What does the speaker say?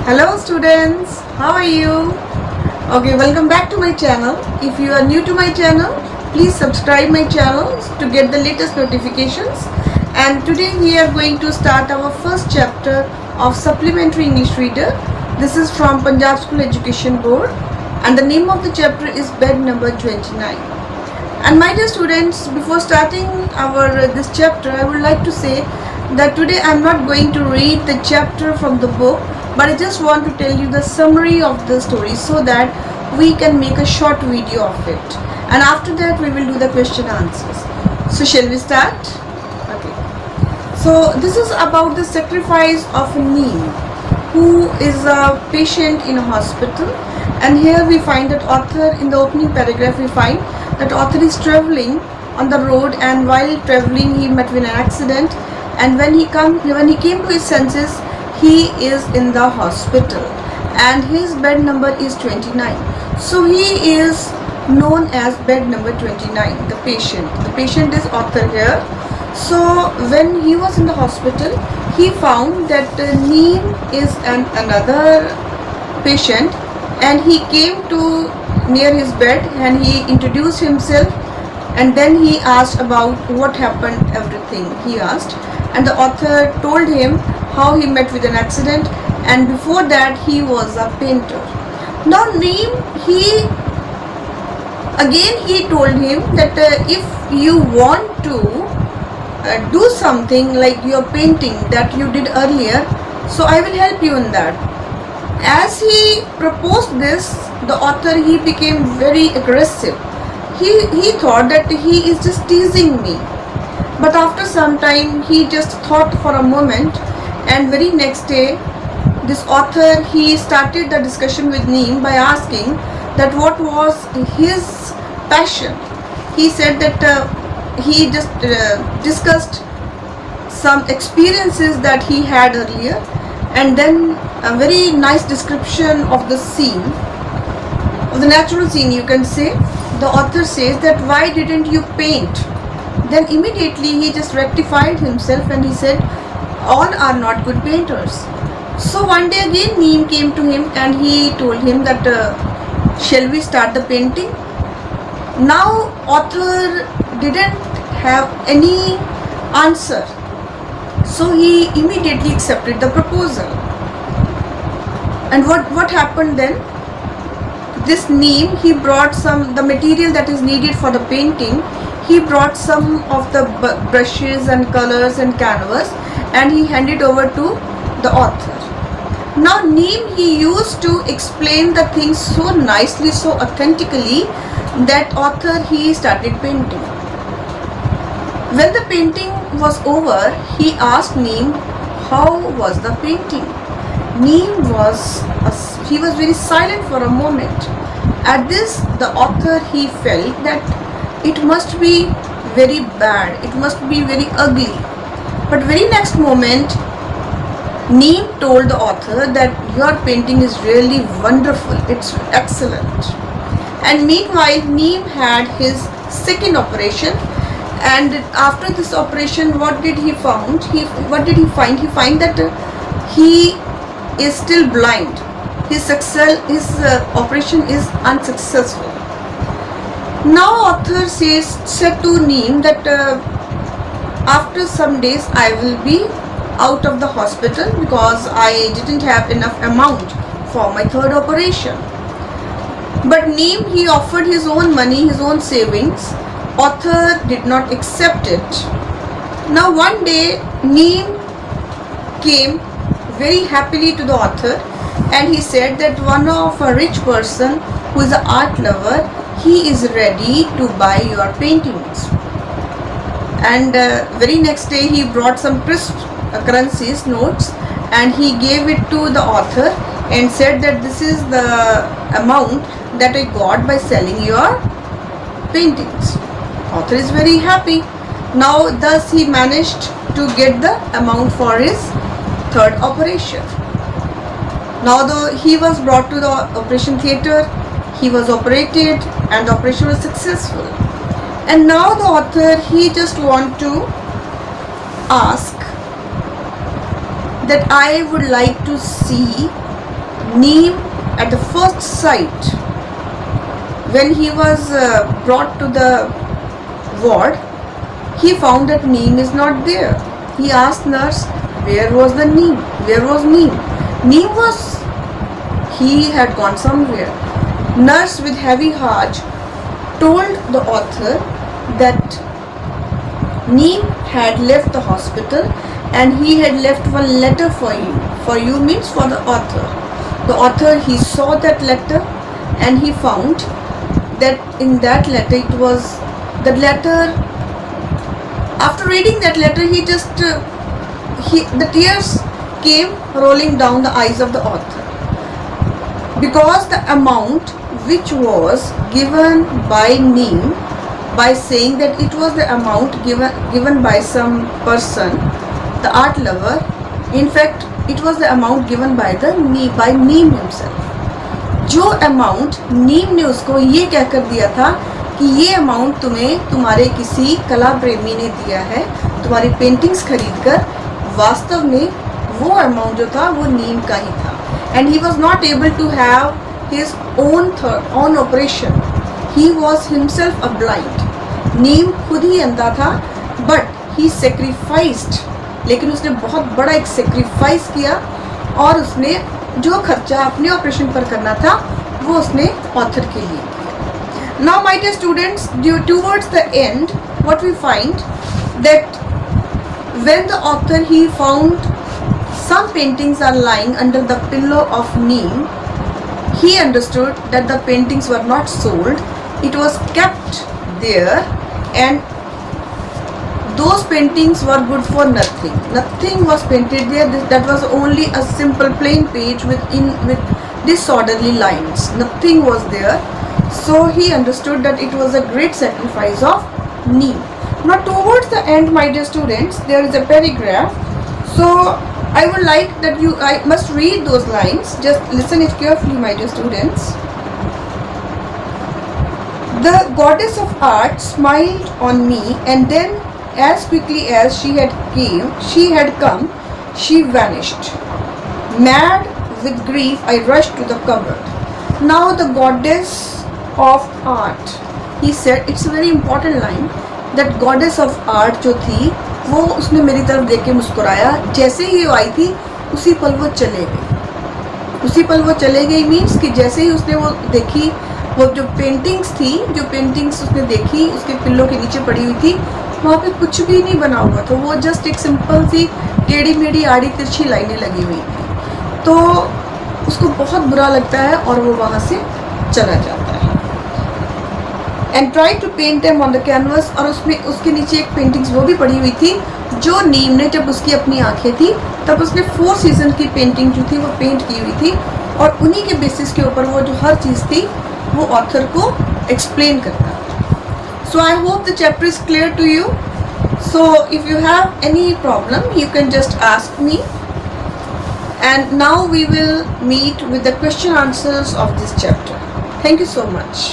Hello students, how are you? Okay, welcome back to my channel. If you are new to my channel, please subscribe my channel to get the latest notifications. And today we are going to start our first chapter of Supplementary English Reader. This is from Punjab School Education Board and the name of the chapter is bed number 29. And my dear students, before starting our this chapter, I would like to say that today I am not going to read the chapter from the book, but I just want to tell you the summary of the story so that we can make a short video of it. And after that we will do the question answers. So shall we start? Okay. So this is about the sacrifice of Neem, who is a patient in a hospital. And here we find that author, in the opening paragraph we find that author is traveling on the road, and while traveling he met with an accident, and when he came to his senses, he is in the hospital and his bed number is 29. So he is known as bed number 29, the patient. The patient is author here. So when he was in the hospital, he found that Neem is another patient, and he came to near his bed and he introduced himself, and then he asked about what happened, everything he asked, and the author told him how he met with an accident, and before that he was a painter. Now Neem, he told him that if you want to do something like your painting that you did earlier, so I will help you in that. As he proposed this, the author, he became very aggressive. He thought that he is just teasing me. But after some time, he just thought for a moment, and very next day, this author, he started the discussion with Neem by asking that what was his passion. He said that he just discussed some experiences that he had earlier, and then a very nice description of the scene, of the natural scene you can say. The author says that why didn't you paint? Then immediately he just rectified himself and he said all are not good painters. So one day again Neem came to him and he told him that shall we start the painting? Now author didn't have any answer, so he immediately accepted the proposal. And what happened then? This Neem, he brought the material that is needed for the painting. He brought some of the brushes and colors and canvas, and he handed over to the author. Now Neem, he used to explain the things so nicely, so authentically, that author, he started painting. When the painting was over, he asked Neem how was the painting. Neem was very silent for a moment. At this, the author, he felt that it must be very bad, it must be very ugly. But very next moment, Neem told the author that your painting is really wonderful, it's excellent. And meanwhile, Neem had his second operation, and after this operation, what did he find? He find that he is still blind. His operation is unsuccessful. Now author said to Neem that after some days I will be out of the hospital because I didn't have enough amount for my third operation. But Neem, he offered his own money, his own savings. Author did not accept it. Now one day Neem came very happily to the author, and he said that one of a rich person who is an art lover, he is ready to buy your paintings. And very next day he brought some crisp currencies, notes, and he gave it to the author and said that this is the amount that I got by selling your paintings. Author is very happy. Now thus he managed to get the amount for his third operation. Now he was brought to the operation theatre, he was operated, and the operation was successful. And now the author, he just want to ask that I would like to see Neem at the first sight, when he was brought to the ward, he found that Neem is not there. He asked nurse, where was the Neem? Where was Neem? Neem was, he had gone somewhere. Nurse with heavy heart told the author that Neem had left the hospital and he had left one letter for you. For you means for the author. The author, he saw that letter and he found that in that letter it was, the letter, after reading that letter, he just, the tears came rolling down the eyes of the author. Because the amount which was given by Neem, by saying that it was the amount given by some person, the art lover, in fact it was the amount given by Neem himself. जो amount नीम ने उसको ये कहकर दिया था कि ये amount तुम्हें तुम्हारे किसी कला प्रेमी ने दिया है तुम्हारी पेंटिंग्स खरीदकर, वास्तव में वो अमाउंट जो था वो नीम का ही था. And he was not able to have his own operation. He was himself a blind. नीम खुद ही अंधा था, बट ही सेक्रीफाइस्ड, लेकिन उसने बहुत बड़ा एक सेक्रीफाइस किया और उसने जो खर्चा अपने ऑपरेशन पर करना था वो उसने ऑथर के लिए किया. Now my dear students, towards the end what we find that when the author he found some paintings are lying under the pillow of Neem, he understood that the paintings were not sold, it was kept there, and those paintings were good for nothing. Nothing was painted there. That was only a simple plain page with disorderly lines. Nothing was there. So he understood that it was a great sacrifice of Neem. Now towards the end, my dear students, there is a paragraph. So I would like that I must read those lines. Just listen it carefully, my dear students. The goddess of art smiled on me, and then as quickly as she had come, she vanished. Mad with grief, I rushed to the cupboard. Now the goddess of art, he said, it's a very important line, that goddess of art जो थी वो उसने मेरी तरफ देख के मुस्कुराया. जैसे ही वो आई थी उसी पल वो चले गई. उसी पल वो चले गई मीन्स कि जैसे ही उसने वो देखी, वो जो पेंटिंग्स थी, जो पेंटिंग्स उसने देखी उसके पिल्लों के नीचे पड़ी हुई थी, वहाँ पे कुछ भी नहीं बना हुआ था. वो जस्ट एक सिंपल सी टेढ़ी मेढ़ी आड़ी तिरछी लाइनें लगी हुई थी. तो उसको बहुत बुरा लगता है और वो वहाँ से चला जाता है. And try to paint them on the canvas. और उसमें उसके नीचे एक पेंटिंग्स वो भी पड़ी हुई थी जो नीम ने, जब उसकी अपनी आंखें थी तब उसने 4 सीजन की पेंटिंग जो थी वो पेंट की हुई थी, और उन्हीं के बेसिस के ऊपर वो जो हर चीज़ थी वो ऑथर को एक्सप्लेन करता था. So I hope the chapter is clear to you. So if you have any problem you can just ask me, and now we will meet with the question answers of this chapter. Thank you so much.